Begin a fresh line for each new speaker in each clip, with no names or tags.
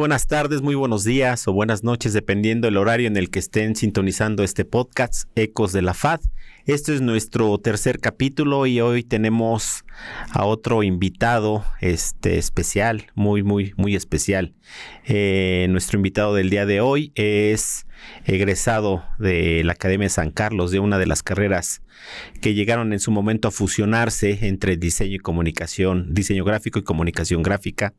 buenas tardes, muy buenos días o buenas noches, dependiendo del horario en el que estén sintonizando este podcast, Ecos de la FAD. Este es nuestro tercer capítulo y hoy tenemos a otro invitado especial, muy especial. Nuestro invitado del día de hoy es egresado de la Academia de San Carlos, de una de las carreras que llegaron en su momento a fusionarse entre diseño y comunicación, diseño gráfico y comunicación gráfica.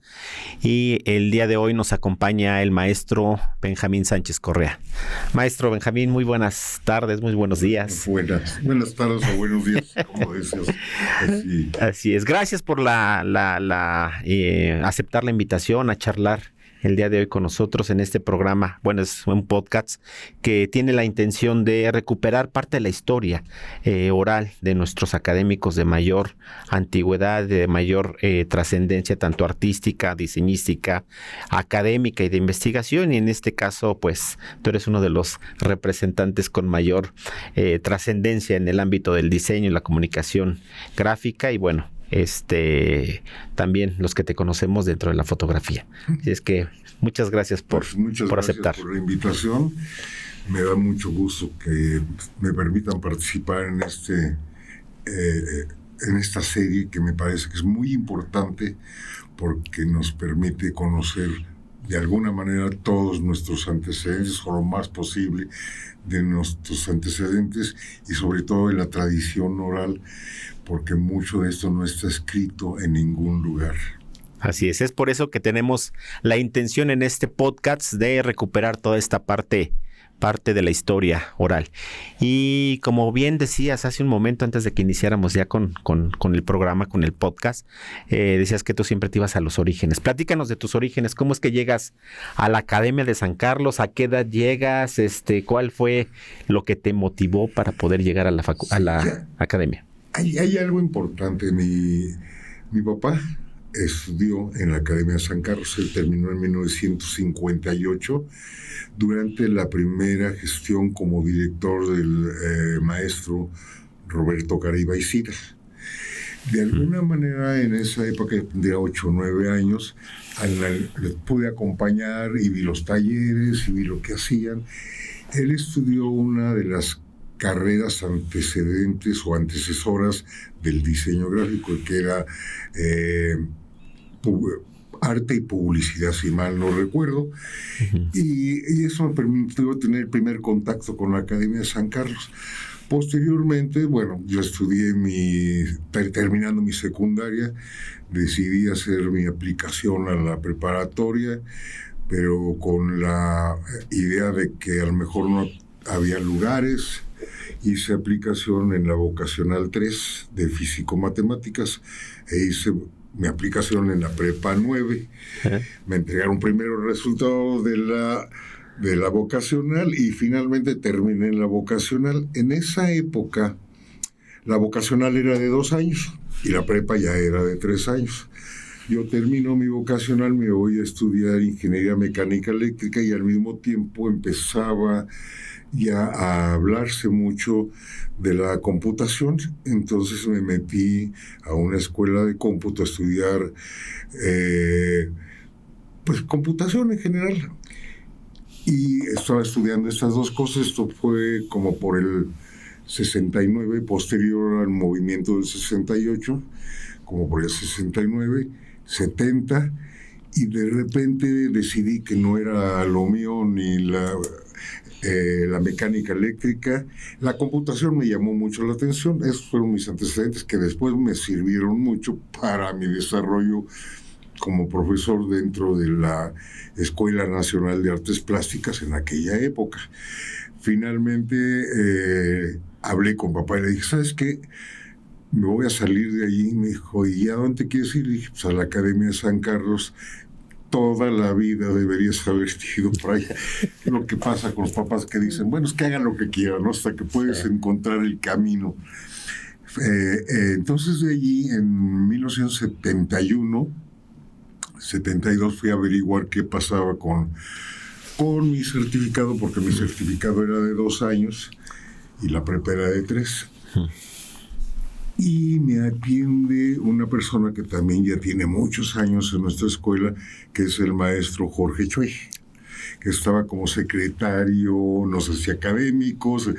Y el día de hoy nos acompaña el maestro Benjamín Sánchez Correa. Maestro Benjamín, muy buenas tardes, muy buenos días.
Buenas tardes o buenos días, como decías.
Así es. Gracias por aceptar la invitación a charlar el día de hoy con nosotros en este programa. Bueno, es un podcast que tiene la intención de recuperar parte de la historia oral de nuestros académicos de mayor antigüedad, de mayor trascendencia, tanto artística, diseñística, académica y de investigación. Y en este caso, pues, tú eres uno de los representantes con mayor trascendencia en el ámbito del diseño y la comunicación gráfica. Y bueno, también los que te conocemos dentro de la fotografía. Así es que muchas gracias por aceptar.
Por la invitación. Me da mucho gusto que me permitan participar en esta serie, que me parece que es muy importante porque nos permite conocer de alguna manera todos nuestros antecedentes, o lo más posible de nuestros antecedentes, y sobre todo de la tradición oral, porque mucho de esto no está escrito en ningún lugar.
Así es por eso que tenemos la intención en este podcast de recuperar toda esta parte de la historia oral. Y como bien decías hace un momento, antes de que iniciáramos ya con el programa, con el podcast, decías que tú siempre te ibas a los orígenes. Platícanos de tus orígenes. ¿Cómo es que llegas a la Academia de San Carlos? ¿A qué edad llegas? ¿Cuál fue lo que te motivó para poder llegar a la academia?
Hay algo importante. Mi papá estudió en la Academia de San Carlos. Él terminó en 1958 durante la primera gestión como director del maestro Roberto Garay Baicida. De alguna manera, en esa época, tendría 8 o 9 años, les pude acompañar y vi los talleres y vi lo que hacían. Él estudió una de las carreras antecedentes o antecesoras del diseño gráfico, que era arte y publicidad, si mal no recuerdo. Uh-huh. Y eso me permitió tener el primer contacto con la Academia de San Carlos. Posteriormente, bueno, yo estudié terminando mi secundaria, decidí hacer mi aplicación a la preparatoria, pero con la idea de que a lo mejor no había lugares. Hice aplicación en la vocacional 3 de físico-matemáticas e hice mi aplicación en la prepa 9. Me entregaron primero el resultado de la vocacional y finalmente terminé en la vocacional. En esa época, la vocacional era de 2 años y la prepa ya era de 3 años. Yo termino mi vocacional, me voy a estudiar ingeniería mecánica eléctrica y al mismo tiempo empezaba ya a hablarse mucho de la computación. Entonces me metí a una escuela de cómputo a estudiar computación en general. Y estaba estudiando estas dos cosas. Esto fue como por el 69, posterior al movimiento del 68, como por el 69, 70, y de repente decidí que no era lo mío ni la mecánica eléctrica. La computación me llamó mucho la atención. Esos fueron mis antecedentes que después me sirvieron mucho para mi desarrollo como profesor dentro de la Escuela Nacional de Artes Plásticas en aquella época. Finalmente hablé con papá y le dije, ¿sabes qué? Me voy a salir de allí. Me dijo, ¿y a dónde quieres ir? Y dije, pues a la Academia de San Carlos. Toda la vida deberías haber ido por ahí. Lo que pasa con los papás que dicen, bueno, es que hagan lo que quieran, ¿no? Hasta que puedes encontrar el camino. Entonces de allí, en 1971, 72, fui a averiguar qué pasaba con mi certificado, porque mi certificado era de 2 años y la prepa era de 3. y me atiende una persona que también ya tiene muchos años en nuestra escuela, que es el maestro Jorge Chuey, que estaba como secretario, no sé si académicos.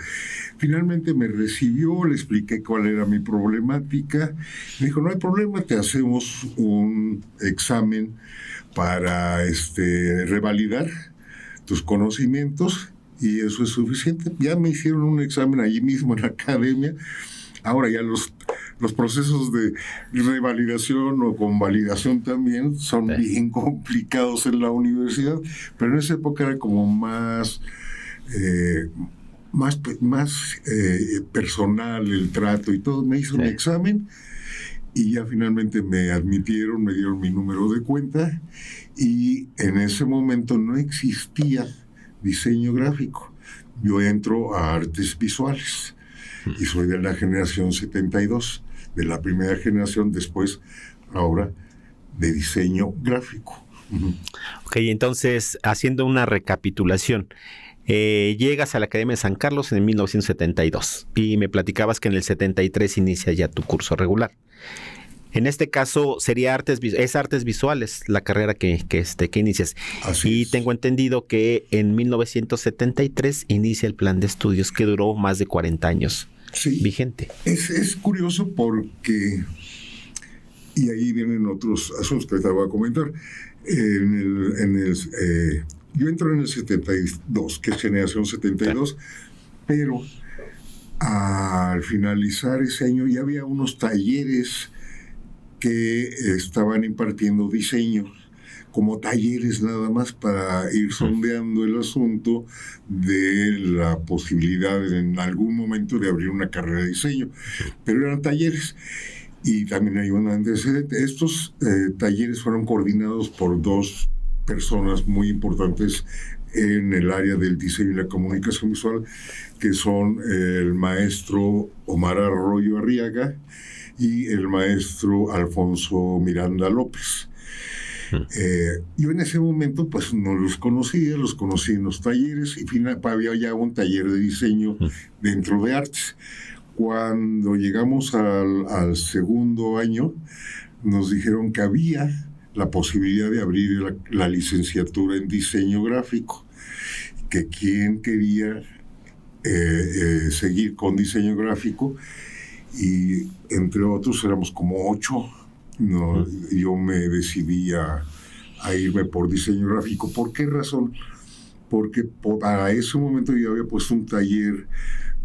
Finalmente me recibió, le expliqué cuál era mi problemática. Me dijo, no hay problema, te hacemos un examen para revalidar tus conocimientos y eso es suficiente. Ya me hicieron un examen allí mismo en la academia. Ahora ya los procesos de revalidación o convalidación también son bien complicados en la universidad, pero en esa época era como más personal el trato y todo. Me hizo un examen y ya finalmente me admitieron, me dieron mi número de cuenta y en ese momento no existía diseño gráfico. Yo entro a artes visuales y soy de la generación 72, de la primera generación después, ahora, de diseño gráfico.
Ok, entonces, haciendo una recapitulación, llegas a la Academia de San Carlos en 1972 y me platicabas que en el 73 inicia ya tu curso regular. En este caso sería artes visuales la carrera que inicias.
Así es.
Tengo entendido que en 1973 inicia el plan de estudios que duró más de 40 años vigente.
Es curioso porque, y ahí vienen otros asuntos que te voy a comentar. Yo entro en el 72, que es generación 72, pero al finalizar ese año ya había unos talleres que estaban impartiendo diseño, como talleres nada más para ir sondeando el asunto de la posibilidad en algún momento de abrir una carrera de diseño, pero eran talleres. Y también hay un antecedente. Estos talleres fueron coordinados por dos personas muy importantes en el área del diseño y la comunicación visual, que son el maestro Omar Arroyo Arriaga y el maestro Alfonso Miranda López. Yo en ese momento pues no los conocía, los conocí en los talleres y había ya un taller de diseño dentro de artes. Cuando llegamos al segundo año, nos dijeron que había la posibilidad de abrir la licenciatura en diseño gráfico, que quien quería seguir con diseño gráfico, y entre otros éramos como 8. No, yo me decidí a irme por diseño gráfico. ¿Por qué razón? Porque para ese momento yo había puesto un taller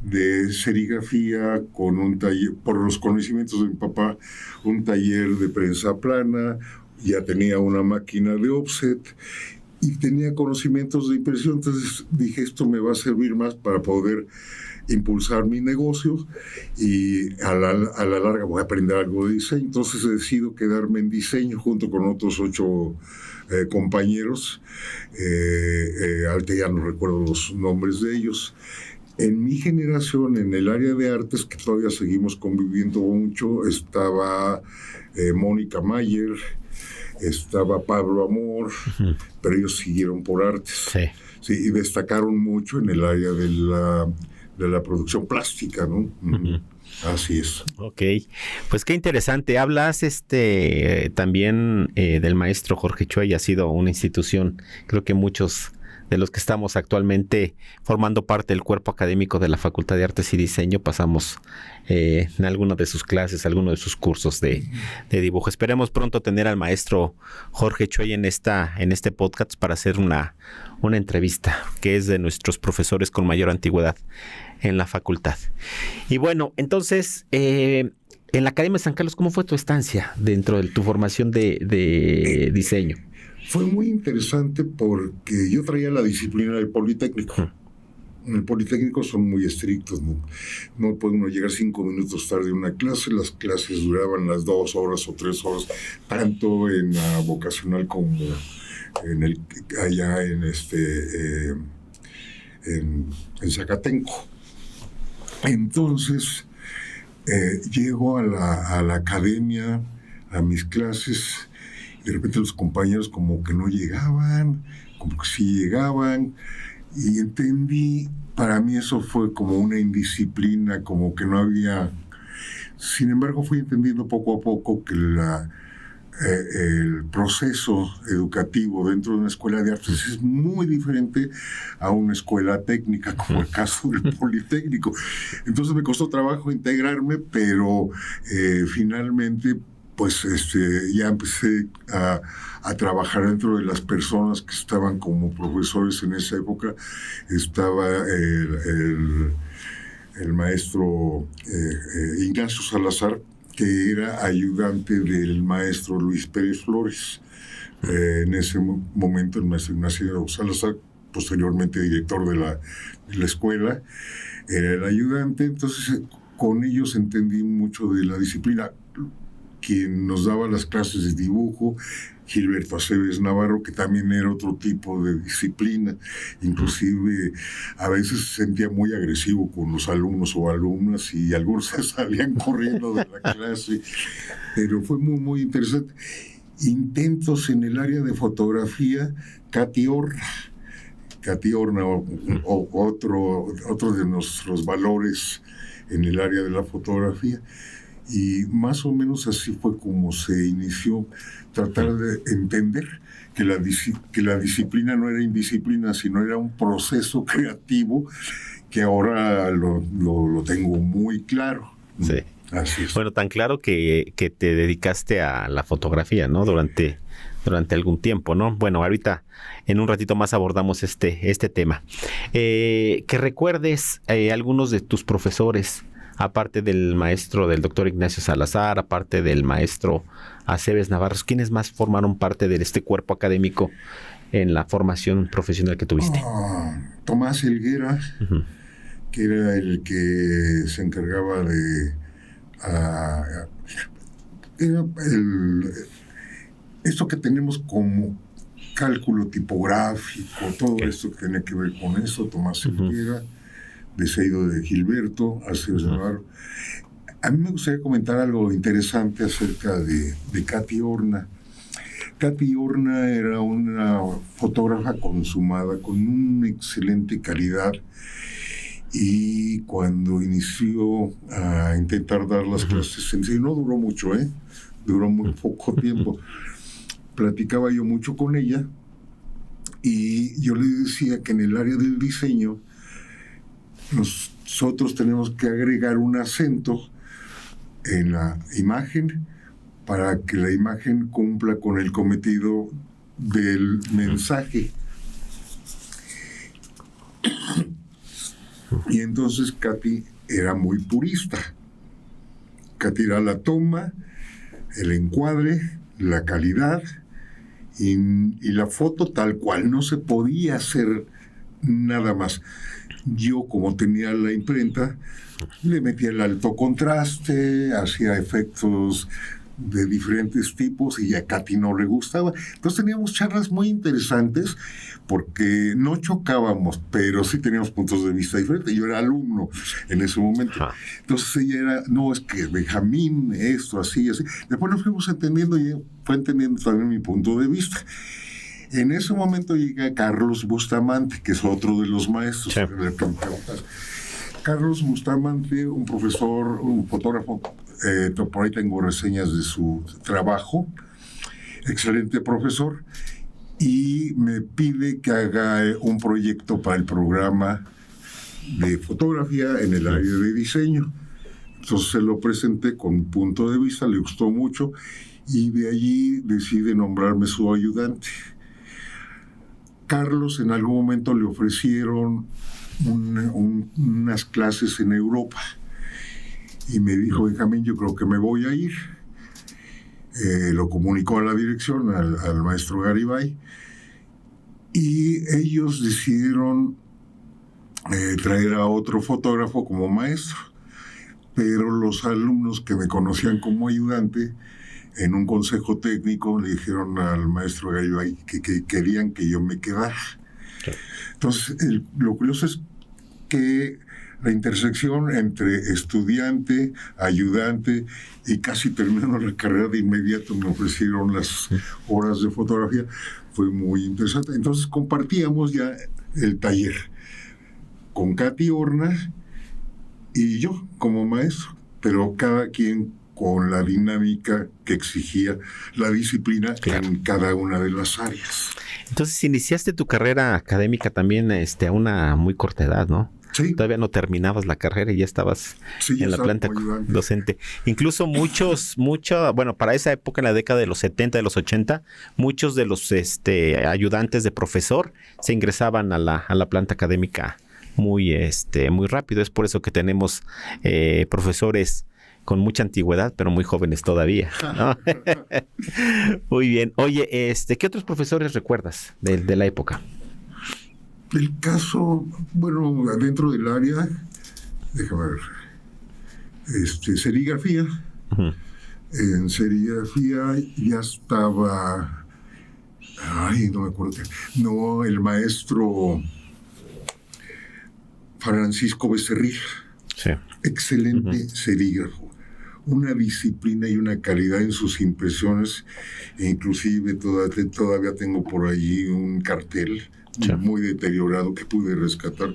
de serigrafía, con un taller, por los conocimientos de mi papá, un taller de prensa plana, ya tenía una máquina de offset y tenía conocimientos de impresión. Entonces dije, esto me va a servir más para poder impulsar mi negocio y a la larga voy a aprender algo de diseño. Entonces decido quedarme en diseño junto con otros 8 compañeros, al que ya no recuerdo los nombres de ellos. En mi generación, en el área de artes, que todavía seguimos conviviendo mucho, estaba Mónica Mayer, estaba Pablo Amor, pero ellos siguieron por artes. Sí, y destacaron mucho en el área de la producción plástica, ¿no? Así es.
Ok, pues qué interesante. Hablas también del maestro Jorge Chuey. Ha sido una institución, creo que muchos de los que estamos actualmente formando parte del cuerpo académico de la Facultad de Artes y Diseño, pasamos en alguna de sus clases, alguno de sus cursos de dibujo. Esperemos pronto tener al maestro Jorge Chuey en este podcast para hacer una entrevista, que es de nuestros profesores con mayor antigüedad en la facultad. Y bueno, entonces, en la Academia de San Carlos, ¿cómo fue tu estancia dentro de tu formación de diseño?
Fue muy interesante porque yo traía la disciplina del Politécnico. En el Politécnico son muy estrictos, no puede uno llegar 5 minutos tarde a una clase. Las clases duraban las 2 horas o 3 horas, tanto en la vocacional como allá en Zacatenco. Entonces llego a la academia, a mis clases, y de repente los compañeros como que no llegaban, como que sí llegaban, y entendí, para mí eso fue como una indisciplina, como que no había Sin embargo, fui entendiendo poco a poco que el proceso educativo dentro de una escuela de artes es muy diferente a una escuela técnica, como el caso del Politécnico. Entonces me costó trabajo integrarme, pero finalmente pues ya empecé a trabajar dentro de las personas que estaban como profesores en esa época. Estaba el maestro Ignacio Salazar, que era ayudante del maestro Luis Pérez Flores. En ese momento el maestro Ignacio Salazar, posteriormente director de la escuela, era el ayudante. Entonces con ellos entendí mucho de la disciplina. Quien nos daba las clases de dibujo, Gilberto Aceves Navarro, que también era otro tipo de disciplina. Inclusive a veces se sentía muy agresivo con los alumnos o alumnas y algunos se salían corriendo de la clase, pero fue muy, muy interesante. Intentos en el área de fotografía, Katy Horna, otro de nuestros valores en el área de la fotografía. Y más o menos así fue como se inició, tratar de entender que la disciplina no era indisciplina, sino era un proceso creativo que ahora lo tengo muy claro.
Sí.
Así es.
Bueno, tan claro que te dedicaste a la fotografía, ¿no? Durante algún tiempo, ¿no? Bueno, ahorita en un ratito más abordamos este tema. Que recuerdes algunos de tus profesores, aparte del maestro, del doctor Ignacio Salazar, aparte del maestro Aceves Navarro, ¿quiénes más formaron parte de este cuerpo académico en la formación profesional que tuviste?
Tomás Helguera, que era el que se encargaba de... esto que tenemos como cálculo tipográfico, todo esto que tiene que ver con eso, Tomás Helguera, Deseido de Gilberto, Aceves Navarro. A mí me gustaría comentar algo interesante acerca de Katy Horna. Katy Horna era una fotógrafa consumada con una excelente calidad, y cuando inició a intentar dar las clases en sí, no duró mucho, duró muy poco tiempo. Platicaba yo mucho con ella y yo le decía que en el área del diseño nosotros tenemos que agregar un acento en la imagen para que la imagen cumpla con el cometido del mensaje. Y entonces Katy era muy purista. Katy era la toma, el encuadre, la calidad y la foto tal cual. No se podía hacer nada más. Yo, como tenía la imprenta, le metía el alto contraste, hacía efectos de diferentes tipos y a Katy no le gustaba. Entonces teníamos charlas muy interesantes porque no chocábamos, pero sí teníamos puntos de vista diferentes. Yo era alumno en ese momento. Entonces ella era, no, es que Benjamín, esto, así, así. Después nos fuimos entendiendo y ella fue entendiendo también mi punto de vista. En ese momento llega Carlos Bustamante, que es otro de los maestros. Sí. Carlos Bustamante, un profesor, un fotógrafo, por ahí tengo reseñas de su trabajo, excelente profesor, y me pide que haga un proyecto para el programa de fotografía en el área de diseño. Entonces se lo presenté con un punto de vista, le gustó mucho, y de allí decide nombrarme su ayudante. Carlos en algún momento le ofrecieron unas clases en Europa y me dijo, Benjamín, yo creo que me voy a ir. Lo comunicó a la dirección, al maestro Garibay, y ellos decidieron traer a otro fotógrafo como maestro, pero los alumnos que me conocían como ayudante, en un consejo técnico le dijeron al maestro Garibay que querían que yo me quedara. Entonces, lo curioso es que la intersección entre estudiante, ayudante y casi terminando la carrera de inmediato me ofrecieron las horas de fotografía, fue muy interesante. Entonces compartíamos ya el taller con Katy Horna y yo como maestro. pero cada quien con la dinámica que exigía la disciplina en cada una de las áreas.
Entonces iniciaste tu carrera académica también a una muy corta edad, ¿no?
Sí.
Todavía no terminabas la carrera y ya estabas en la planta docente. Incluso bueno, para esa época, en la década de los 70, de los 80, muchos de los ayudantes de profesor se ingresaban a la planta académica muy rápido. Es por eso que tenemos profesores con mucha antigüedad, pero muy jóvenes todavía, ¿no? Muy bien. Oye, ¿qué otros profesores recuerdas de la época?
El caso, bueno, dentro del área, déjame ver, serigrafía. Uh-huh. En serigrafía ya estaba, no me acuerdo, el maestro Francisco Becerril. Sí. Excelente serígrafo. Una disciplina y una calidad en sus impresiones, e inclusive todavía tengo por allí un cartel muy deteriorado que pude rescatar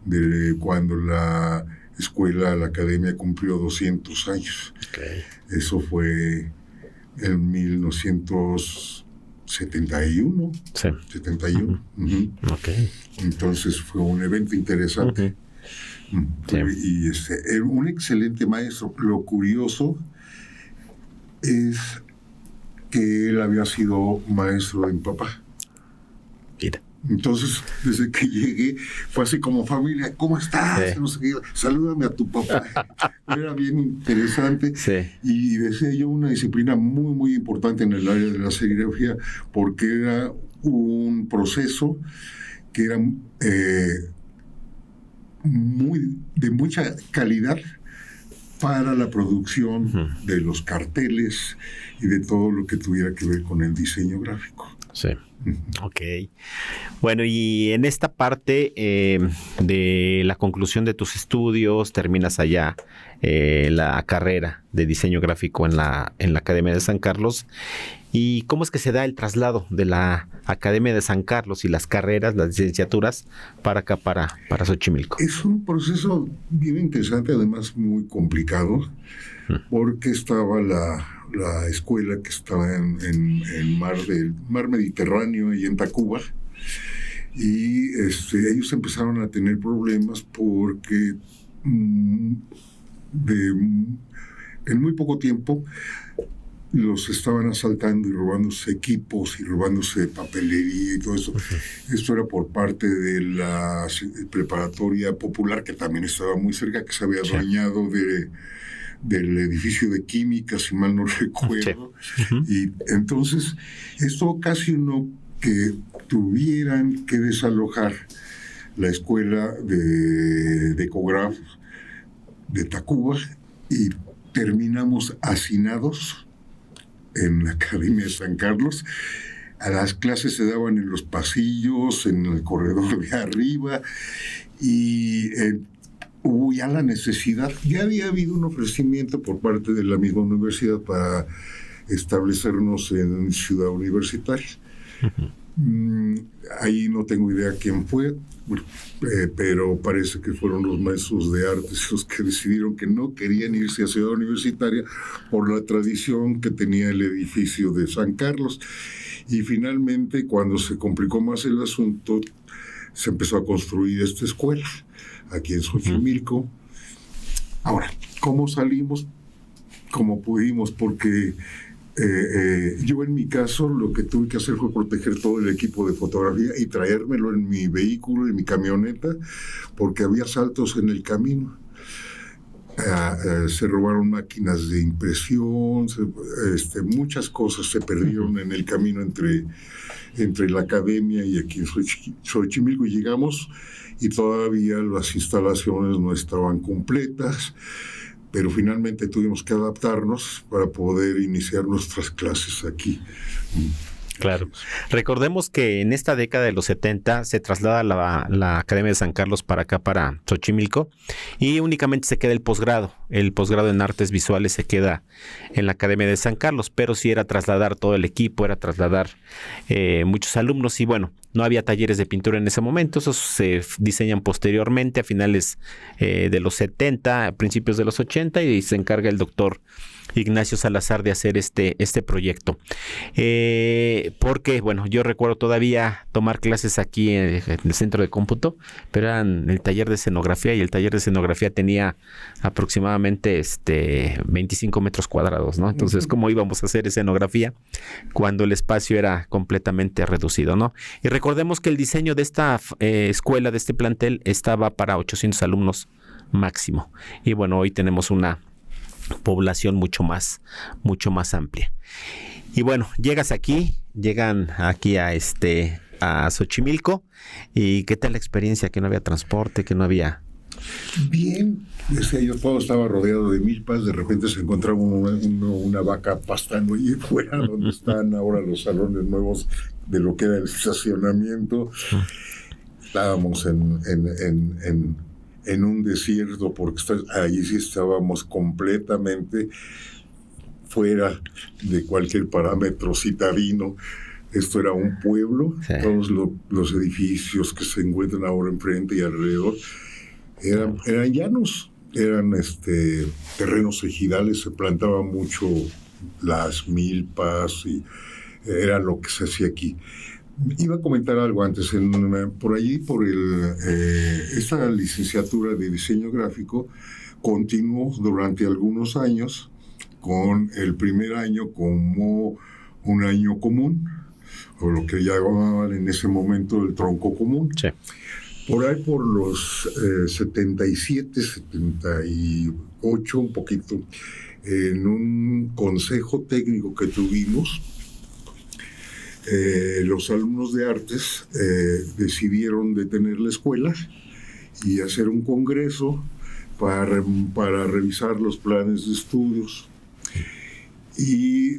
de cuando la academia cumplió 200 años. Okay. Eso fue en 1971. Sí. 71. Uh-huh. Okay. Entonces fue un evento interesante. Uh-huh. Sí. Y era un excelente maestro. Lo curioso es que él había sido maestro de mi papá. Mira. Entonces, desde que llegué, fue así como familia, ¿cómo estás? Sí. No sé qué, salúdame a tu papá. Era bien interesante. Sí. Y decía yo, una disciplina muy, muy importante en el área de la serigrafía, porque era un proceso que era de mucha calidad para la producción de los carteles y de todo lo que tuviera que ver con el diseño gráfico.
Sí. Ok. Bueno, y en esta parte de la conclusión de tus estudios, terminas allá la carrera de diseño gráfico en la Academia de San Carlos. ¿Y cómo es que se da el traslado de la Academia de San Carlos y las carreras, las licenciaturas, para acá, para Xochimilco?
Es un proceso bien interesante, además muy complicado, porque estaba la escuela que estaba en mar Mediterráneo y en Tacuba, y ellos empezaron a tener problemas porque en muy poco tiempo los estaban asaltando y robándose equipos y robándose papelería y todo eso. Uh-huh. Esto era por parte de la preparatoria popular, que también estaba muy cerca, que se había adueñado del edificio de química, si mal no recuerdo. Sí. Uh-huh. Y entonces esto ocasionó que tuvieran que desalojar la escuela de ecógrafos de Tacuba, y terminamos hacinados en la Academia de San Carlos. A las clases se daban en los pasillos, en el corredor de arriba, y hubo ya la necesidad. Ya había habido un ofrecimiento por parte de la misma universidad para establecernos en Ciudad Universitaria. Uh-huh. Ahí no tengo idea quién fue, pero parece que fueron los maestros de artes los que decidieron que no querían irse a Ciudad Universitaria por la tradición que tenía el edificio de San Carlos. Y finalmente, cuando se complicó más el asunto, se empezó a construir esta escuela aquí en Xochimilco. Uh-huh. Ahora, ¿cómo salimos? Como pudimos, porque yo en mi caso lo que tuve que hacer fue proteger todo el equipo de fotografía y traérmelo en mi vehículo, en mi camioneta, porque había asaltos en el camino. Se robaron máquinas de impresión, muchas cosas se perdieron en el camino entre la academia y aquí en Xochimilco. Y llegamos y todavía las instalaciones no estaban completas, pero finalmente tuvimos que adaptarnos para poder iniciar nuestras clases aquí.
Claro. Recordemos que en esta década de los 70 se traslada la Academia de San Carlos para acá, para Xochimilco, y únicamente se queda el posgrado. El posgrado en artes visuales se queda en la Academia de San Carlos, pero sí era trasladar todo el equipo, era trasladar muchos alumnos, y bueno, No había talleres de pintura en ese momento, esos se diseñan posteriormente a finales de los 70, a principios de los 80, y se encarga el doctor Ignacio Salazar de hacer este proyecto. Porque, bueno, yo recuerdo todavía tomar clases aquí en el centro de cómputo, pero eran el taller de escenografía, y el taller de escenografía tenía aproximadamente 25 metros cuadrados, ¿no? Entonces, ¿cómo íbamos a hacer escenografía cuando el espacio era completamente reducido, ¿no? Y recordemos que el diseño de esta escuela, de este plantel, estaba para 800 alumnos máximo. Y bueno, hoy tenemos una población mucho más amplia. Y bueno, llegan aquí a Xochimilco. ¿Y qué tal la experiencia? Que no había transporte, que no había...
Bien, yo todo estaba rodeado de milpas, de repente se encontraba una vaca pastando allí fuera, donde están ahora los salones nuevos de lo que era el estacionamiento. Estábamos en un desierto, porque allí sí estábamos completamente fuera de cualquier parámetro citadino. Esto era un pueblo, sí. Todos los edificios que se encuentran ahora enfrente y alrededor eran llanos, eran terrenos ejidales, se plantaba mucho las milpas y era lo que se hacía aquí. Iba a comentar algo antes, por allí, esta licenciatura de diseño gráfico continuó durante algunos años, con el primer año como un año común, o lo que llamaban en ese momento el tronco común.
Sí.
Por ahí por los 77, 78, un poquito, en un consejo técnico que tuvimos, los alumnos de artes decidieron detener la escuela y hacer un congreso para revisar los planes de estudios. Y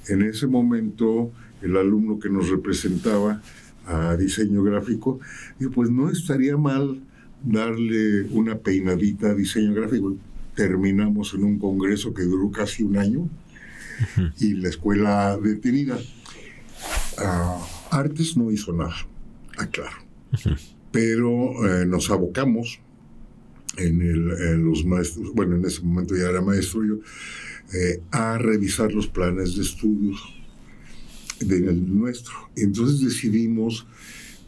en ese momento el alumno que nos representaba a diseño gráfico dijo, pues no estaría mal darle una peinadita a diseño gráfico. Terminamos en un congreso que duró casi un año y la escuela detenida. Artes no hizo nada, aclaro. Pero nos abocamos en los maestros, bueno, en ese momento ya era maestro yo, a revisar los planes de estudios del nuestro. Entonces decidimos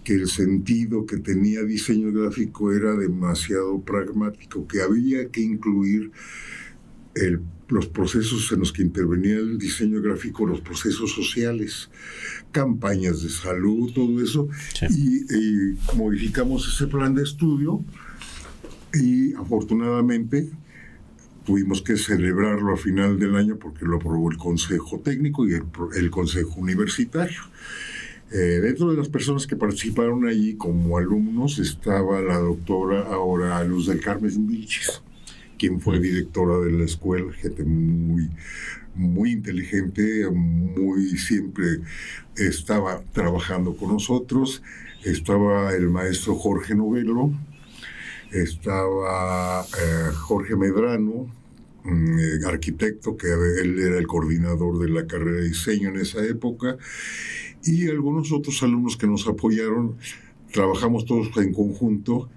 que el sentido que tenía diseño gráfico era demasiado pragmático, que había que incluir los procesos en los que intervenía el diseño gráfico, los procesos sociales, campañas de salud, todo eso, sí. Y modificamos ese plan de estudio y afortunadamente tuvimos que celebrarlo a final del año porque lo aprobó el Consejo Técnico y el Consejo Universitario. Dentro de las personas que participaron allí como alumnos estaba la doctora ahora Luz del Carmen Vilches, quien fue directora de la escuela, gente muy, muy inteligente, siempre estaba trabajando con nosotros. Estaba el maestro Jorge Novelo, estaba Jorge Medrano, arquitecto, que él era el coordinador de la carrera de diseño en esa época, y algunos otros alumnos que nos apoyaron. Trabajamos todos en conjunto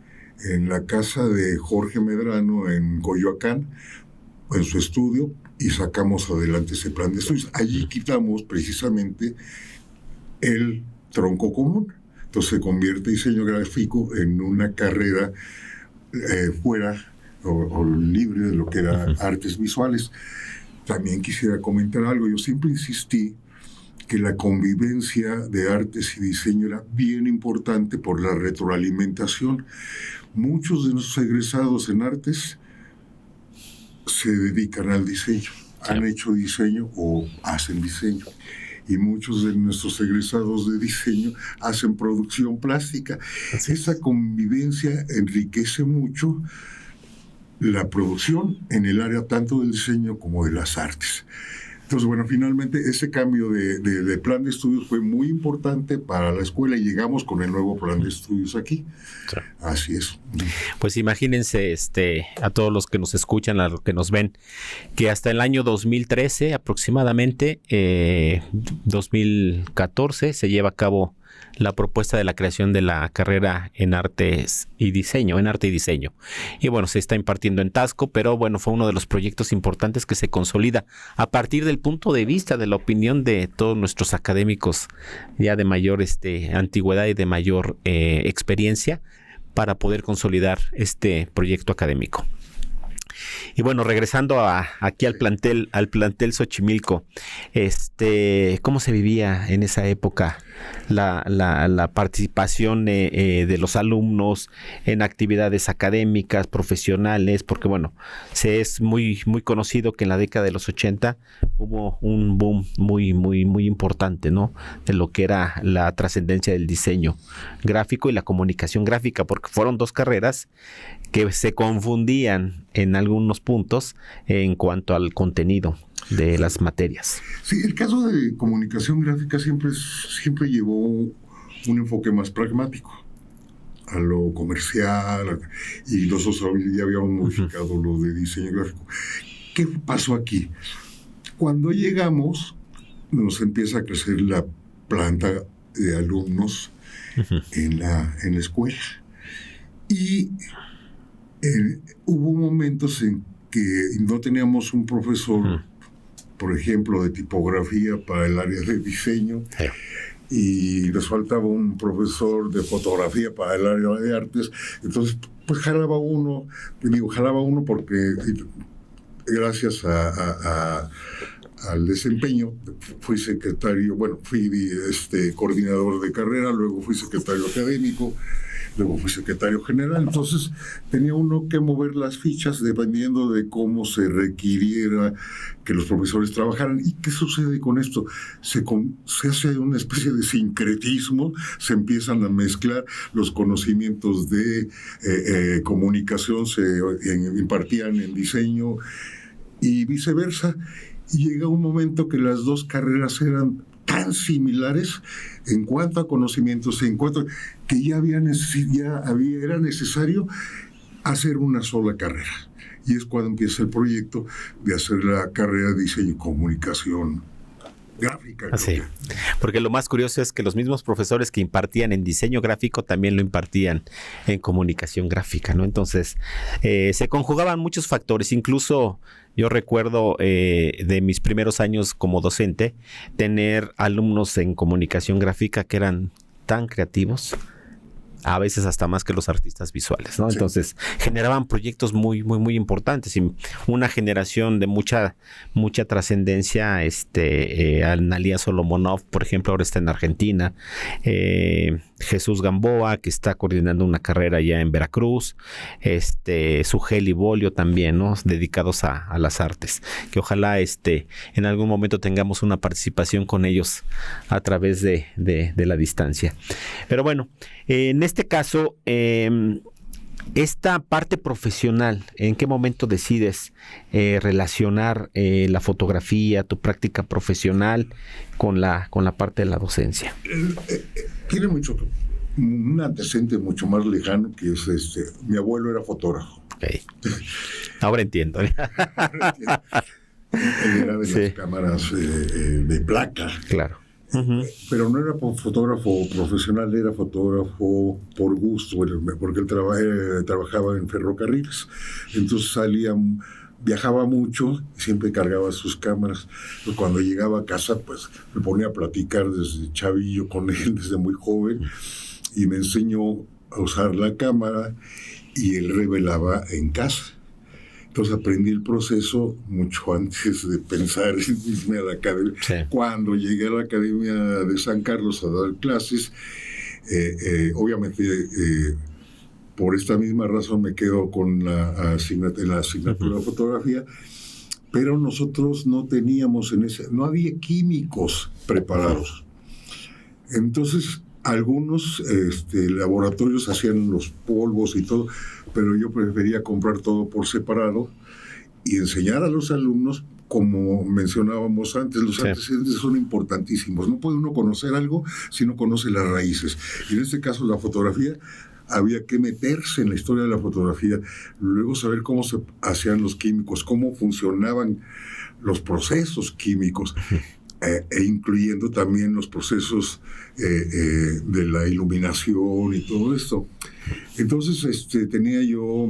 en la casa de Jorge Medrano en Coyoacán, en su estudio, y sacamos adelante ese plan de estudios. Allí quitamos precisamente el tronco común. Entonces se convierte diseño gráfico en una carrera fuera o libre de lo que era artes visuales. También quisiera comentar algo. Yo siempre insistí que la convivencia de artes y diseño era bien importante por la retroalimentación. Muchos de nuestros egresados en artes se dedican al diseño, han hecho diseño o hacen diseño. Y muchos de nuestros egresados de diseño hacen producción plástica. Esa convivencia enriquece mucho la producción en el área tanto del diseño como de las artes. Entonces, bueno, finalmente ese cambio de plan de estudios fue muy importante para la escuela y llegamos con el nuevo plan de estudios aquí. Sí. Así es.
Pues imagínense a todos los que nos escuchan, a los que nos ven, que hasta el año 2013 aproximadamente, 2014, se lleva a cabo la propuesta de la creación de la carrera en artes y diseño, Y bueno, se está impartiendo en Taxco, pero bueno, fue uno de los proyectos importantes que se consolida a partir del punto de vista de la opinión de todos nuestros académicos ya de mayor antigüedad y de mayor experiencia para poder consolidar este proyecto académico. Y bueno, regresando aquí al plantel Xochimilco, ¿cómo se vivía en esa época la participación de los alumnos en actividades académicas, profesionales? Porque bueno, es muy, muy conocido que en la década de los 80 hubo un boom muy, muy, muy importante, ¿no? De lo que era la trascendencia del diseño gráfico y la comunicación gráfica, porque fueron dos carreras que se confundían en algunos puntos en cuanto al contenido de las materias.
Sí, el caso de comunicación gráfica siempre llevó un enfoque más pragmático a lo comercial, y nosotros ya habíamos modificado lo de diseño gráfico. ¿Qué pasó aquí? Cuando llegamos, nos empieza a crecer la planta de alumnos en la escuela. Y hubo momentos en que no teníamos un profesor, por ejemplo, de tipografía para el área de diseño, y les faltaba un profesor de fotografía para el área de artes. Entonces, pues jalaba uno porque gracias al desempeño fui secretario, fui coordinador de carrera, luego fui secretario académico, luego fui secretario general. Entonces tenía uno que mover las fichas dependiendo de cómo se requiriera que los profesores trabajaran. ¿Y qué sucede con esto? Se hace una especie de sincretismo, se empiezan a mezclar los conocimientos de comunicación, se impartían en diseño y viceversa. Y llega un momento que las dos carreras eran similares en cuanto a conocimientos, que era necesario hacer una sola carrera. Y es cuando empieza el proyecto de hacer la carrera de diseño y comunicación gráfica.
Así, porque lo más curioso es que los mismos profesores que impartían en diseño gráfico también lo impartían en comunicación gráfica, ¿no? Entonces, se conjugaban muchos factores. Incluso yo recuerdo de mis primeros años como docente, tener alumnos en comunicación gráfica que eran tan creativos, a veces hasta más que los artistas visuales, ¿no? Sí. Entonces, generaban proyectos muy, muy, muy importantes y una generación de mucha trascendencia. Analía Solomonov, por ejemplo, ahora está en Argentina. Jesús Gamboa, que está coordinando una carrera ya en Veracruz. Sugel y Bolio también, ¿no? Dedicados a las artes. Que ojalá en algún momento tengamos una participación con ellos a través de la distancia. Pero bueno, en este caso, esta parte profesional, ¿en qué momento decides relacionar la fotografía, tu práctica profesional con la parte de la docencia?
Tiene un antecedente mucho más lejano, que es mi abuelo era fotógrafo.
Okay. Ahora entiendo.
Él era de las cámaras de placa.
Claro.
Pero no era fotógrafo profesional, era fotógrafo por gusto, porque él trabajaba en ferrocarriles. Entonces viajaba mucho y siempre cargaba sus cámaras. Entonces, cuando llegaba a casa, pues me ponía a platicar desde chavillo con él, desde muy joven, y me enseñó a usar la cámara, y él revelaba en casa. Entonces aprendí el proceso mucho antes de pensar en irme a la academia. Sí. Cuando llegué a la Academia de San Carlos a dar clases, obviamente por esta misma razón me quedo con la asignatura de fotografía, pero nosotros no teníamos no había químicos preparados. Entonces algunos laboratorios hacían los polvos y todo, pero yo prefería comprar todo por separado y enseñar a los alumnos. Como mencionábamos antes, los antecedentes son importantísimos. No puede uno conocer algo si no conoce las raíces. Y en este caso, la fotografía, había que meterse en la historia de la fotografía, luego saber cómo se hacían los químicos, cómo funcionaban los procesos químicos. e incluyendo también los procesos de la iluminación y todo esto. Entonces tenía yo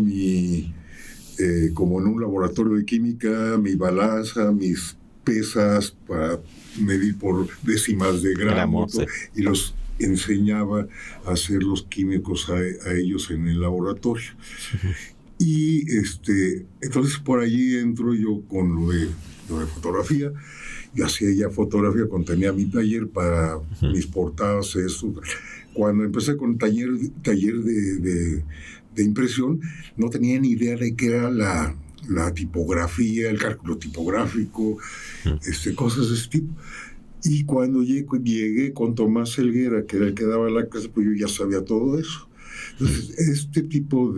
como en un laboratorio de química, mi balanza, mis pesas para medir por décimas de gramo, sí. Y los enseñaba a hacer los químicos a ellos en el laboratorio. Uh-huh. Y entonces por allí entro yo con lo de fotografía. Yo hacía ya fotografía cuando tenía mi taller para uh-huh. mis portadas, eso. Cuando empecé con taller de impresión, no tenía ni idea de qué era la tipografía, el cálculo tipográfico, cosas de ese tipo. Y cuando llegué con Tomás Helguera, que era el que daba la clase, pues yo ya sabía todo eso. Entonces, este tipo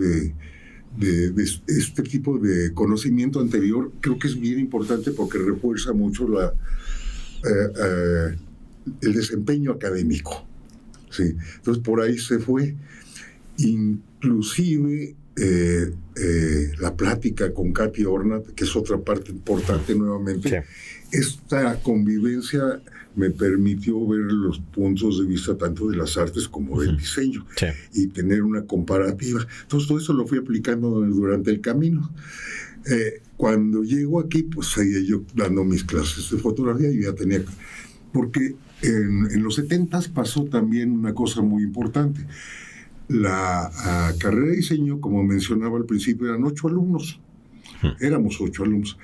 de conocimiento anterior creo que es bien importante porque refuerza mucho el desempeño académico. Sí. Entonces, por ahí se fue. Inclusive la plática con Katy Ornat, que es otra parte importante nuevamente. Sí. Esta convivencia me permitió ver los puntos de vista tanto de las artes como del diseño, sí. Y tener una comparativa. Entonces todo eso lo fui aplicando durante el camino. Cuando llego aquí, pues seguía yo dando mis clases de fotografía y ya tenía... Porque en los 70s pasó también una cosa muy importante. La carrera de diseño, como mencionaba al principio, eran 8 alumnos. Éramos 8 alumnos.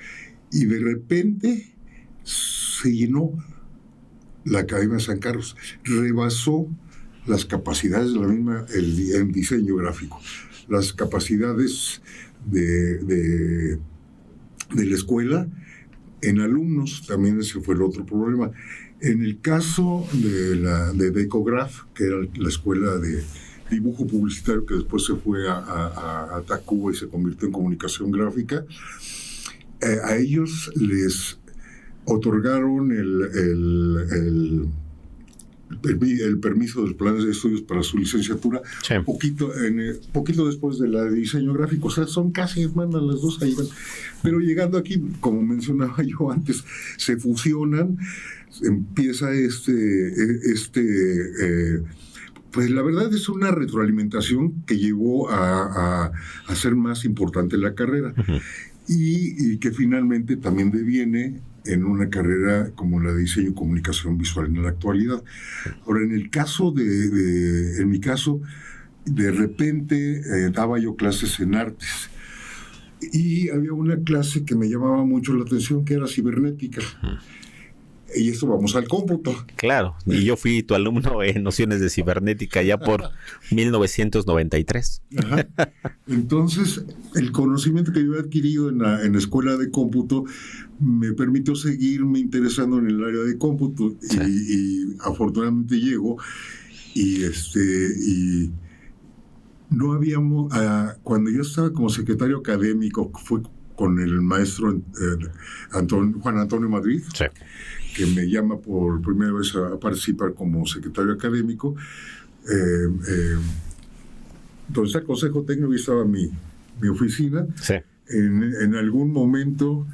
Y de repente se llenó la Academia de San Carlos. Rebasó las capacidades de la misma, el diseño gráfico. Las capacidades de la escuela en alumnos, también ese fue el otro problema. En el caso de Decograph, que era la escuela de dibujo publicitario que después se fue a Tacuba y se convirtió en comunicación gráfica, a ellos les otorgaron el permiso de los planes de estudios para su licenciatura, sí. poquito después de la de diseño gráfico. O sea, son casi hermanas las dos ahí van. Pero llegando aquí, como mencionaba yo antes, se fusionan, empieza pues la verdad es una retroalimentación que llevó a hacer más importante la carrera. Uh-huh. Y que finalmente también deviene en una carrera como la de diseño y comunicación visual en la actualidad. Ahora, en mi caso, de repente daba yo clases en artes y había una clase que me llamaba mucho la atención, que era cibernética. Y esto vamos al cómputo.
Claro, y yo fui tu alumno en nociones de cibernética ya por 1993.
Ajá. Entonces, el conocimiento que yo he adquirido en la escuela de cómputo me permitió seguirme interesando en el área de cómputo. Sí. Y afortunadamente llego y no habíamos... cuando yo estaba como secretario académico, fue con el maestro Juan Antonio Madrid. Sí. Que me llama por primera vez a participar como secretario académico. Donde está el Consejo Técnico y estaba mi oficina. Sí. En algún momento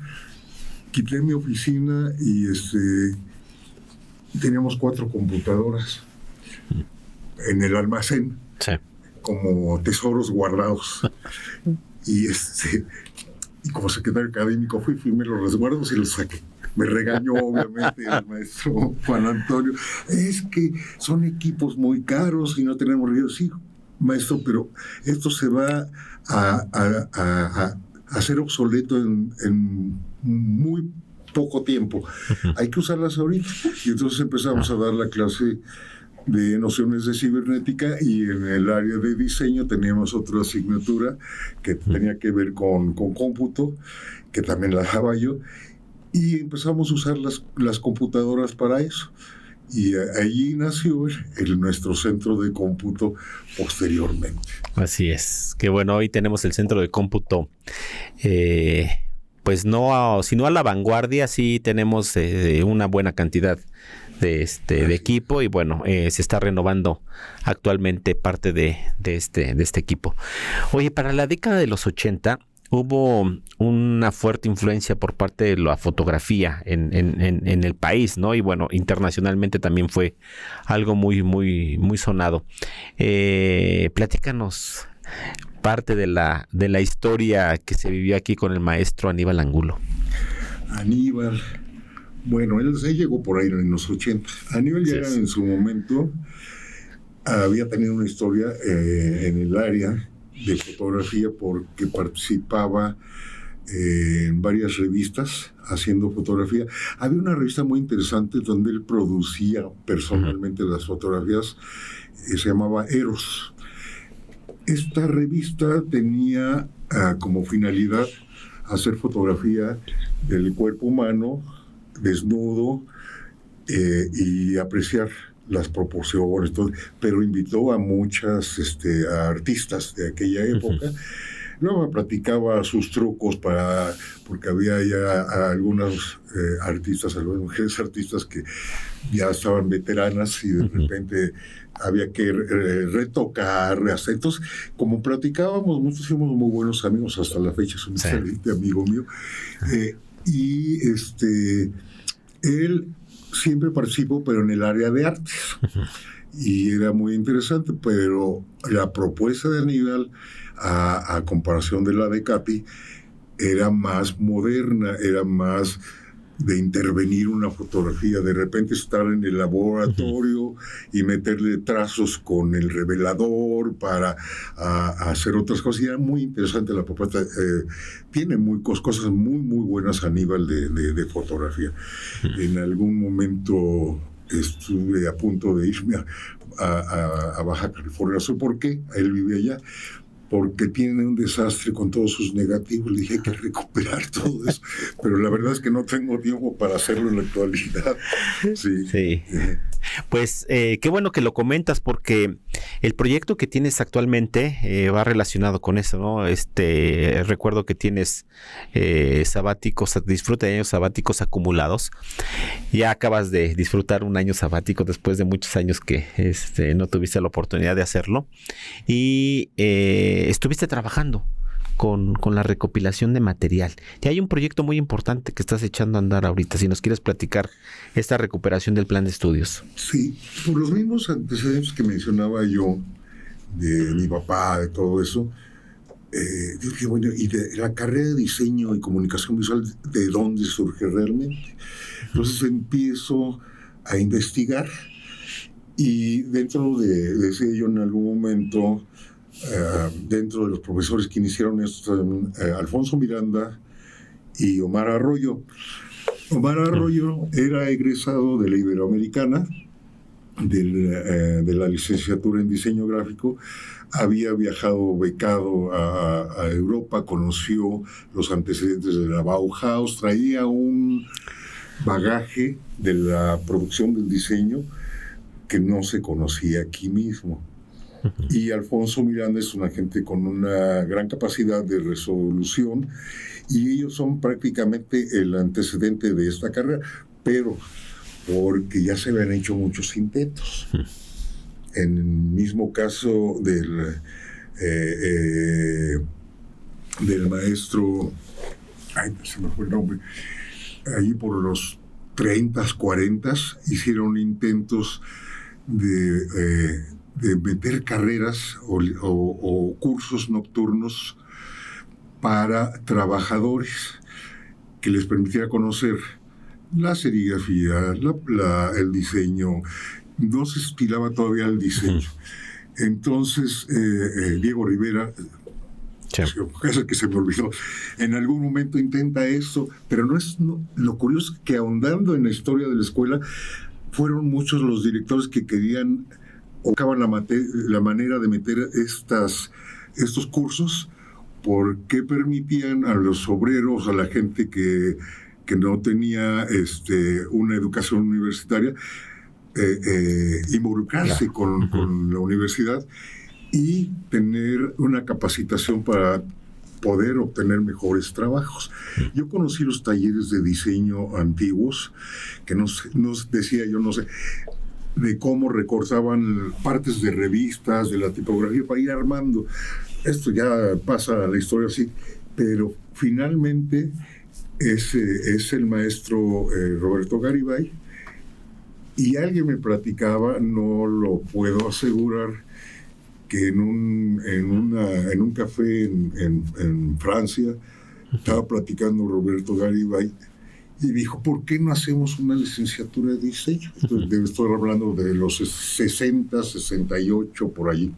quité mi oficina y teníamos 4 computadoras en el almacén, sí. Como tesoros guardados. Y como secretario académico firmé los resguardos y los saqué. Me regañó obviamente el maestro Juan Antonio. Es que son equipos muy caros y no tenemos riesgo. Sí, maestro, pero esto se va a hacer obsoleto en muy poco tiempo. Hay que usarlas ahorita. Y entonces empezamos a dar la clase de nociones de cibernética y en el área de diseño teníamos otra asignatura que tenía que ver con cómputo, que también la daba yo. Y empezamos a usar las computadoras para eso. Y allí nació nuestro centro de cómputo posteriormente.
Así es. Que bueno, hoy tenemos el centro de cómputo, pues no, sino a la vanguardia. Sí tenemos una buena cantidad de equipo y bueno, se está renovando actualmente parte de este equipo. Oye, para la década de los 80 hubo una fuerte influencia por parte de la fotografía en el país, ¿no? Y bueno, internacionalmente también fue algo muy, muy, muy sonado. Platícanos parte de la historia que se vivió aquí con el maestro Aníbal Angulo.
Aníbal, bueno, él llegó por ahí en los 80. Aníbal ya en su momento había tenido una historia en el área de fotografía porque participaba en varias revistas haciendo fotografía. Había una revista muy interesante donde él producía personalmente las fotografías, se llamaba Eros. Esta revista tenía como finalidad hacer fotografía del cuerpo humano desnudo y apreciar las proporciones, pero invitó a muchas a artistas de aquella época. Luego me platicaba sus trucos porque había ya algunas algunas mujeres artistas que ya estaban veteranas y de repente había que retocar, rehacer. Entonces, como platicábamos, nosotros fuimos muy buenos amigos hasta la fecha, es un excelente amigo mío. Y él siempre participó, pero en el área de artes. Y era muy interesante, pero la propuesta de Aníbal, a comparación de la de Capi, era más moderna, era más de intervenir una fotografía, de repente estar en el laboratorio y meterle trazos con el revelador para hacer otras cosas. Y era muy interesante la propuesta. Tiene cosas muy, muy buenas Aníbal de fotografía. En algún momento estuve a punto de irme a Baja California Sur. ¿Por qué? Él vive allá. Porque tiene un desastre con todos sus negativos. Le dije, hay que recuperar todo eso. Pero la verdad es que no tengo tiempo para hacerlo en la actualidad. Sí.
Pues qué bueno que lo comentas, porque el proyecto que tienes actualmente va relacionado con eso, ¿no? Recuerdo que tienes sabáticos, disfruta de años sabáticos acumulados. Ya acabas de disfrutar un año sabático después de muchos años que no tuviste la oportunidad de hacerlo. Y estuviste trabajando con la recopilación de material. Y hay un proyecto muy importante que estás echando a andar ahorita. Si nos quieres platicar esta recuperación del plan de estudios.
Sí, por los mismos antecedentes que mencionaba yo, de mi papá, de todo eso, yo dije, bueno, y de la carrera de diseño y comunicación visual, ¿de dónde surge realmente? Entonces empiezo a investigar y dentro de ese yo en algún momento... dentro de los profesores que iniciaron esto, Alfonso Miranda y Omar Arroyo. Omar Arroyo era egresado de la Iberoamericana, de la licenciatura en diseño gráfico, había viajado becado a Europa, conoció los antecedentes de la Bauhaus, traía un bagaje de la producción del diseño que no se conocía aquí mismo. Y Alfonso Miranda es una gente con una gran capacidad de resolución y ellos son prácticamente el antecedente de esta carrera, pero porque ya se habían hecho muchos intentos. En el mismo caso del maestro, se me fue el nombre, allí por los 30, 40 hicieron intentos de meter carreras o cursos nocturnos para trabajadores que les permitiera conocer la serigrafía, el diseño. No se estilaba todavía el diseño. Entonces, Diego Rivera, es el que se me olvidó, en algún momento intenta eso, pero lo curioso es que ahondando en la historia de la escuela, fueron muchos los directores que querían buscaban la manera de meter estos cursos porque permitían a los obreros, a la gente que no tenía una educación universitaria, involucrarse con la universidad y tener una capacitación para poder obtener mejores trabajos. Yo conocí los talleres de diseño antiguos, que nos decía yo, no sé, de cómo recortaban partes de revistas, de la tipografía para ir armando. Esto ya pasa a la historia así. Pero finalmente es el maestro Roberto Garibay, y alguien me platicaba, no lo puedo asegurar, que en un café en Francia estaba platicando Roberto Garibay y dijo, ¿por qué no hacemos una licenciatura de diseño? Estoy hablando de los 60, 68, por allí.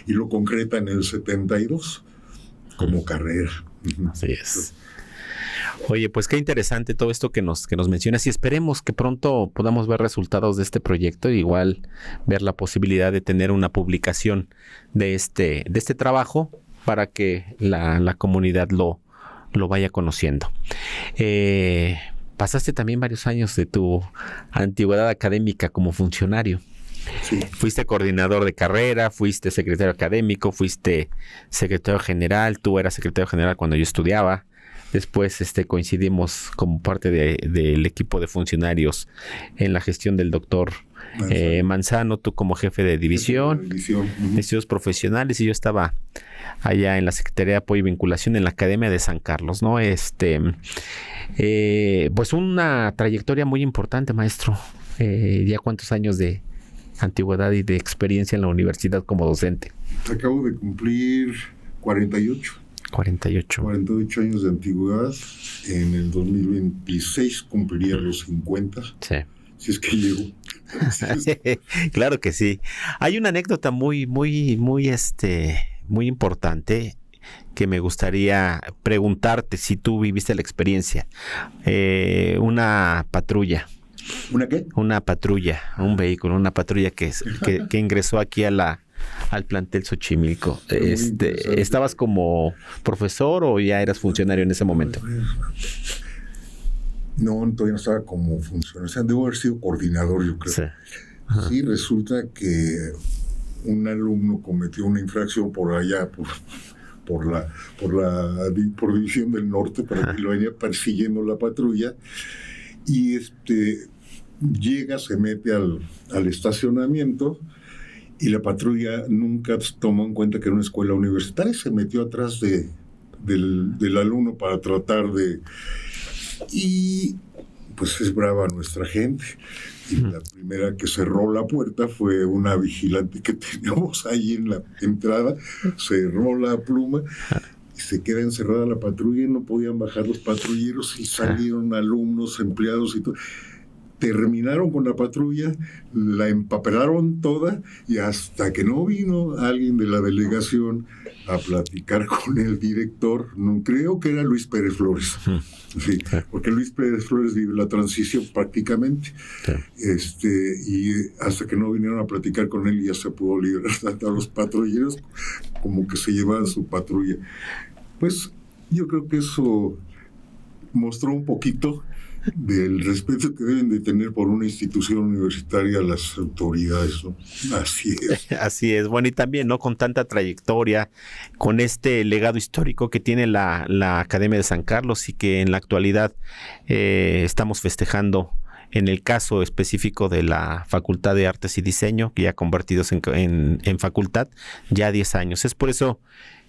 Y lo concreta en el 72 como carrera.
Así es. Oye, pues qué interesante todo esto que nos mencionas, y esperemos que pronto podamos ver resultados de este proyecto, e igual ver la posibilidad de tener una publicación de este trabajo para que la comunidad lo vaya conociendo. Pasaste también varios años de tu antigüedad académica como funcionario.
Sí.
Fuiste coordinador de carrera, fuiste secretario académico, fuiste secretario general, tú eras secretario general cuando yo estudiaba. Después coincidimos como parte del equipo de funcionarios en la gestión del doctor Manzano, tú como jefe de división, de estudios profesionales, y yo estaba allá en la Secretaría de Apoyo y Vinculación en la Academia de San Carlos, ¿no? Pues una trayectoria muy importante, maestro. ¿Ya cuántos años de antigüedad y de experiencia en la universidad como docente?
Acabo de cumplir 48 años de antigüedad. En el 2026 cumpliría los 50.
Sí.
Si es que llego.
Claro que sí. Hay una anécdota muy importante que me gustaría preguntarte si tú viviste la experiencia. Una patrulla.
¿Una qué?
Una patrulla, un vehículo, una patrulla que ingresó aquí al plantel Xochimilco. ¿Estabas como profesor o ya eras funcionario en ese momento?
No, todavía no estaba como funcionario. O sea, debo haber sido coordinador, yo creo.
Sí.
Sí, resulta que un alumno cometió una infracción por allá, por División del Norte, para que lo venía persiguiendo la patrulla, y llega, se mete al estacionamiento, y la patrulla nunca tomó en cuenta que era una escuela universitaria, se metió atrás del alumno para tratar de... Y pues es brava nuestra gente, y la primera que cerró la puerta fue una vigilante que teníamos ahí en la entrada, cerró la pluma y se queda encerrada la patrulla, y no podían bajar los patrulleros, y salieron alumnos, empleados y todo. Terminaron con la patrulla, la empapelaron toda, y hasta que no vino alguien de la delegación a platicar con el director, no creo que era Luis Pérez Flores, sí, porque Luis Pérez Flores vive la transición prácticamente, y hasta que no vinieron a platicar con él, ya se pudo liberar tanto a los patrulleros como que se llevaban su patrulla. Pues yo creo que eso mostró un poquito del respeto que deben de tener por una institución universitaria las autoridades, ¿no? Así es.
Así es. Bueno, y también, ¿no? Con tanta trayectoria, con este legado histórico que tiene la Academia de San Carlos, y que en la actualidad estamos festejando, en el caso específico de la Facultad de Artes y Diseño, que ya convertidos en facultad, ya 10 años. Es por eso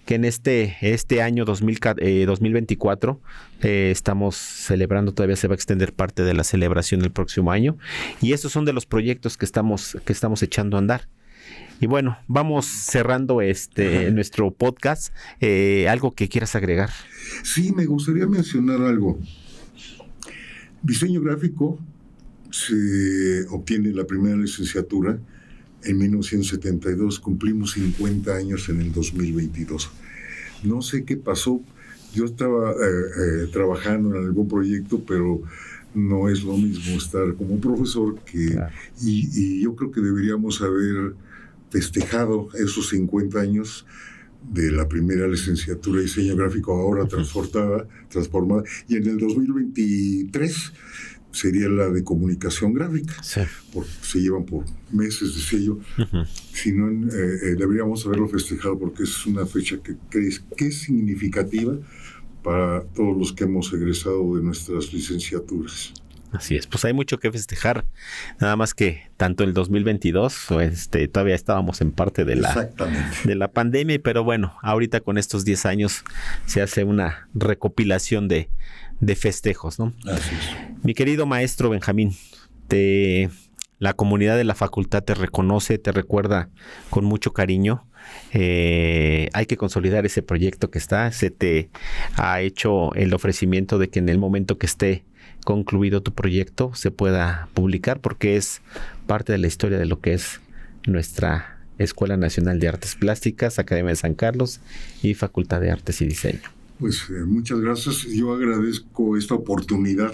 que en este año 2024 estamos celebrando, todavía se va a extender parte de la celebración el próximo año, y estos son de los proyectos que estamos echando a andar. Y bueno, vamos cerrando nuestro podcast. ¿Algo que quieras agregar?
Sí, me gustaría mencionar algo. Diseño gráfico se obtiene la primera licenciatura en 1972, cumplimos 50 años en el 2022. No sé qué pasó, yo estaba trabajando en algún proyecto, pero no es lo mismo estar como profesor que... Claro. Y yo creo que deberíamos haber festejado esos 50 años de la primera licenciatura de diseño gráfico, ahora transformada, y en el 2023 sería la de comunicación gráfica, sí, porque se llevan por meses de sello. Si no, deberíamos haberlo festejado, porque es una fecha que es significativa para todos los que hemos egresado de nuestras licenciaturas.
Así es, pues hay mucho que festejar, nada más que tanto el 2022, todavía estábamos en parte de la pandemia, pero bueno, ahorita con estos 10 años se hace una recopilación de festejos, ¿no?
Así es.
Mi querido maestro Benjamín, la comunidad de la facultad te reconoce, te recuerda con mucho cariño. Hay que consolidar ese proyecto que está. Se te ha hecho el ofrecimiento de que en el momento que esté concluido tu proyecto se pueda publicar, porque es parte de la historia de lo que es nuestra Escuela Nacional de Artes Plásticas, Academia de San Carlos y Facultad de Artes y Diseño.
Pues muchas gracias. Yo agradezco esta oportunidad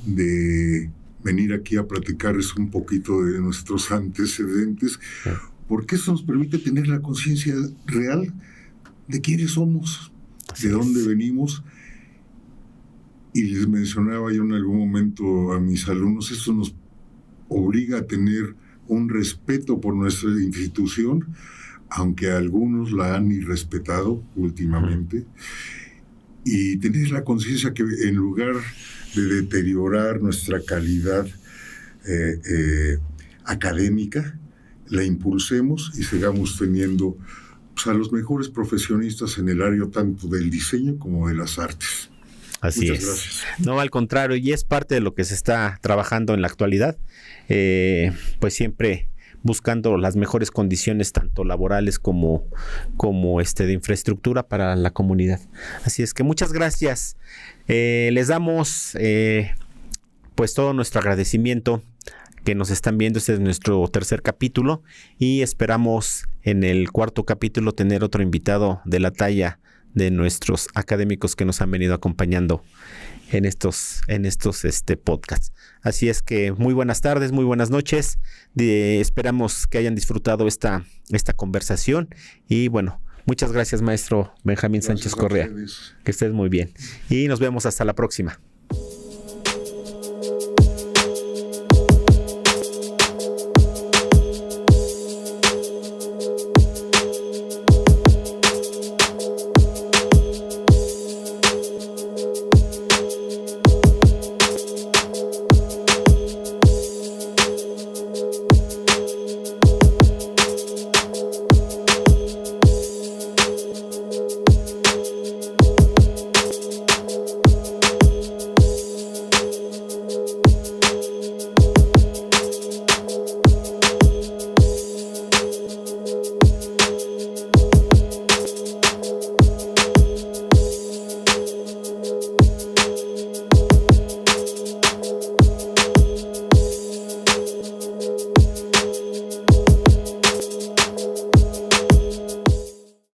de venir aquí a platicarles un poquito de nuestros antecedentes, porque eso nos permite tener la conciencia real de quiénes somos, de dónde venimos. Y les mencionaba yo en algún momento a mis alumnos, esto nos obliga a tener un respeto por nuestra institución, aunque algunos la han irrespetado últimamente, y tener la conciencia que en lugar de deteriorar nuestra calidad académica, la impulsemos y sigamos teniendo pues, a los mejores profesionistas en el área tanto del diseño como de las artes.
Así
Muchas
es.
Gracias.
No, al contrario, y es parte de lo que se está trabajando en la actualidad, pues siempre buscando las mejores condiciones tanto laborales como de infraestructura para la comunidad. Así es que muchas gracias. Les damos pues todo nuestro agradecimiento que nos están viendo. Este es nuestro tercer capítulo y esperamos en el cuarto capítulo tener otro invitado de la talla de nuestros académicos que nos han venido acompañando en estos podcasts. Así es que muy buenas tardes, muy buenas noches. Esperamos que hayan disfrutado esta conversación y bueno, muchas gracias, maestro Benjamín Sánchez Correa. Que estés muy bien y nos vemos hasta la próxima.